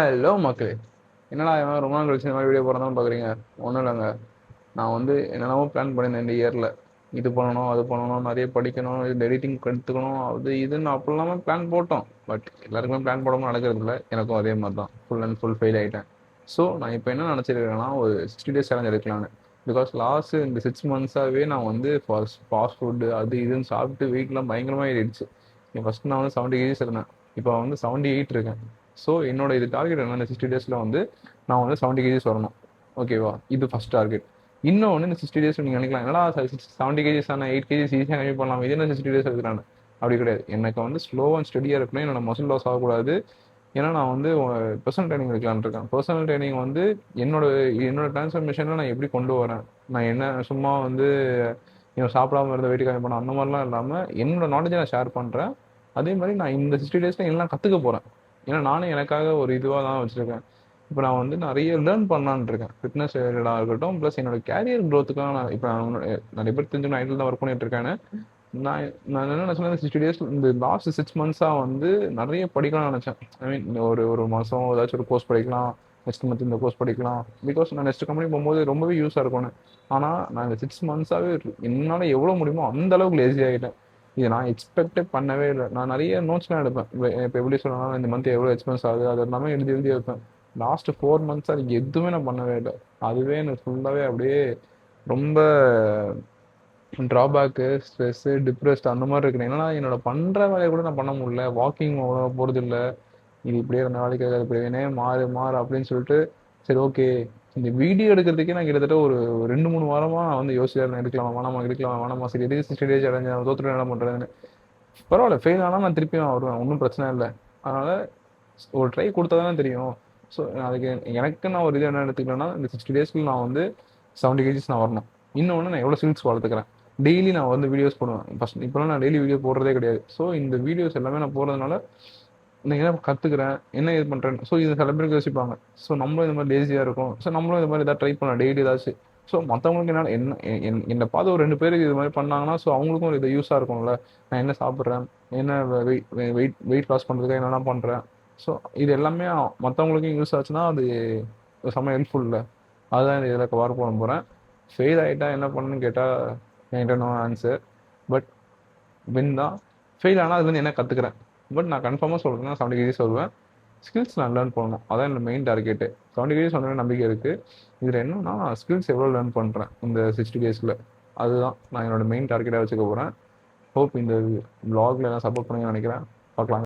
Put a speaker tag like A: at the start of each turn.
A: Hello மக்களே, என்னடா இவன் ரொம்ப நாள் கழிச்சு இந்த மாதிரி வீடியோ போகிறதான் பார்க்குறீங்க. ஒன்றும் இல்லைங்க, நான் வந்து என்னென்னவோ பிளான் பண்ணியிருந்தேன் இந்த இயரில். இது பண்ணணும், அது பண்ணணும், நிறைய படிக்கணும், இது எடிட்டிங் கற்றுக்கணும், அது இதுன்னு அப்படிலாமே பிளான் போட்டோம். பட் எல்லாருக்குமே பிளான் போடாமல் நடக்கிறது இல்லை. எனக்கும் அதே மாதிரி தான் ஃபுல் அண்ட் ஃபுல் ஃபெயில் ஆகிட்டேன். ஸோ நான் இப்போ என்ன நினச்சிருக்கேன்னா, ஒரு 60 days சேலஞ்ச் எடுக்கலான்னு. பிகாஸ் லாஸ்ட்டு இந்த 6 months நான் வந்து ஃபாஸ்ட் ஃபுட்டு அது இதுன்னு சாப்பிட்டு வெயிட்லாம் பயங்கரமாக ஏறிடுச்சு. ஃபஸ்ட்டு நான் வந்து 70 kgs இருந்தேன், இப்போ வந்து 78 இருக்கேன். ஸோ என்னோட இது டார்கெட் என்ன, இந்த 60 days வந்து நான் வந்து 70 kgs வரணும். ஓகேவா, இது ஃபஸ்ட் டார்கெட். இன்னொன்று, இந்த 60 days நீங்கள் நினைக்கலாம், என்னடா 70 kgs ஆனால் 8 kgs ஈஸியாக கம்மி பண்ணலாம், இது என்ன 60 days இருக்கிறான்னு. அப்படி கிடையாது. எனக்கு வந்து ஸ்லோ அண்ட் ஸ்டடியாக இருக்கணும், என்னோட மசில் லாஸ் ஆகக்கூடாது. ஏன்னா நான் வந்து பர்சனல் ட்ரைனிங் எடுக்கலான்னு இருக்கேன். பர்சனல் ட்ரைனிங் வந்து என்னோட டிரான்ஸ்ஃபர்மேஷனில் நான் எப்படி கொண்டு வரேன், நான் என்ன சும்மா வந்து சாப்பிடாம இருந்த வெயிட் கம்மி பண்ண அந்த மாதிரிலாம் இல்லாமல் என்னோட நாலேஜை நான் ஷேர் பண்ணுறேன். அதே மாதிரி நான் இந்த 60 days எல்லாம் கற்றுக்க போகிறேன். ஏன்னா நானும் எனக்காக ஒரு இதுவாக தான் வச்சுருக்கேன். இப்போ நான் வந்து நிறைய லேர்ன் பண்ணலான்னு இருக்கேன், ஃபிட்னஸ் ரிலேட்டடாக இருக்கட்டும், ப்ளஸ் என்னோட கேரியர் க்ரோத்துக்காக. நான் இப்போ நிறைய பேர் தெரிஞ்சு நான் ஐடியில் தான் ஒர்க் பண்ணிட்டு இருக்கேன்னு. நான் நான் என்ன நினச்சேன்னா, இந்த 60 days இந்த லாஸ்ட் 6 months வந்து நிறைய படிக்கலாம்னு நினச்சேன். ஐ மீன் ஒரு மாதம் ஏதாச்சும் ஒரு கோர்ஸ் படிக்கலாம், நெக்ஸ்ட் மந்த் இந்த கோர்ஸ் படிக்கலாம், பிகாஸ் நான் நெக்ஸ்ட் கம்பெனி போகும்போது ரொம்பவே யூஸாக இருக்கும்னு. ஆனால் நான் இந்த 6 months என்னால் எவ்வளோ முடியுமோ அந்த அளவுக்கு லேசி ஆகிட்டேன். இது நான் எக்ஸ்பெக்டே பண்ணவே இல்லை. நான் நிறைய நோட்ஸ்லாம் எடுப்பேன். இப்போ எப்படி சொல்லணும்னா, இந்த மந்த் எவ்வளோ எக்ஸ்பென்ஸ் ஆகுது அது எல்லாமே எழுதி வைப்பேன். லாஸ்ட்டு 4 months எதுவுமே நான் பண்ணவே இல்லை. அதுவே எனக்கு ஃபுல்லாகவே அப்படியே ரொம்ப ட்ராபேக்கு, ஸ்ட்ரெஸ்ஸு, டிப்ரெஸ்ட் அந்த மாதிரி இருக்கிறேன். ஏன்னா என்னோட பண்ணுற வேலையை கூட நான் பண்ண முடியல, வாக்கிங் அவ்வளோ போகிறது இல்லை. இது இப்படியே இருந்த வேலைக்கு இப்படியே மாறு அப்படின்னு சொல்லிட்டு, சரி ஓகே, இந்த வீடியோ எடுக்கிறதுக்கே நான் கிட்டத்தட்ட ஒரு 2-3 வாரமாக நான் வந்து யோசிச்சிருந்தேன், எடுக்கலாமா வேணாமா, சரி எதுக்கு 60 days அடைஞ்சு நான் தோத்துட்டு என்ன பண்ணுறதுன்னு. பரவாயில்ல, ஃபெயில் ஆனால் நான் திருப்பியும் வருவேன், ஒன்றும் பிரச்சனை இல்லை. அதனால் ஒரு ட்ரை கொடுத்தா தானே தெரியும். ஸோ அதுக்கு எனக்கு நான் ஒரு இது என்ன எடுத்துக்கிட்டேன்னா, இந்த 60 days நான் வந்து 70 kgs நான் வரணும். இன்னொன்று, நான் எவ்வளோ ஸ்கில்ஸ் வளர்த்துக்கிறேன். டெய்லி நான் வந்து வீடியோஸ் போடுவேன். ஃபஸ்ட் இப்போலாம் நான் டெய்லி வீடியோ போடுறதே கிடையாது. ஸோ இந்த வீடியோஸ் எல்லாமே நான் போடுறதுனால நான் என்ன கற்றுக்கிறேன், என்ன இது பண்ணுறேன். ஸோ இது சில பேருக்கு யோசிப்பாங்க, ஸோ நம்மளும் இந்த மாதிரி லேசியாக இருக்கும், ஸோ நம்மளும் இந்த மாதிரி ஏதாவது ட்ரை பண்ணலாம் டெய்லி ஏதாச்சும். ஸோ மற்றவங்களுக்கு என்னை பார்த்து ஒரு 2 பேருக்கு இது மாதிரி பண்ணாங்கன்னா, ஸோ அவங்களுக்கும் இது யூஸாக இருக்கும்ல. நான் என்ன சாப்பிட்றேன், என்ன வெயிட் லாஸ் பண்ணுறதுக்காக என்னென்ன பண்ணுறேன். ஸோ இது எல்லாமே மற்றவங்களுக்கும் யூஸ் ஆச்சுன்னா அது செம்ம ஹெல்ப்ஃபுல் இல்லை. அதுதான் இந்த இதில் கவர் பண்ண போகிறேன். ஃபெயில் ஆகிட்டா என்ன பண்ணணும்னு கேட்டால் என்கிட்ட நோ ஆன்சர். பட் வின் தான். ஃபெயில் ஆனால் அதுலேருந்து என்ன கற்றுக்கிறேன். பட் நான் கன்ஃபார்மாக சொல்கிறேன்னா 70 kgs வருவேன். ஸ்கில்ஸ் நான் லேர்ன் பண்ணணும், அதான் என்னோட மெயின் டார்கெட்டு. 70 kgs வந்து நம்பிக்கை இருக்குது. இதில் என்னன்னா, ஸ்கில்ஸ் எவ்வளோ லேர்ன் பண்ணுறேன் இந்த 60 days, அதுதான் நான் என்னோட மெயின் டார்கெட்டாக வச்சுக்க போகிறேன். ஹோப் இந்த vlogல எல்லாம் சப்போர்ட் பண்ணி நினைக்கிறேன். பார்க்கலாம்.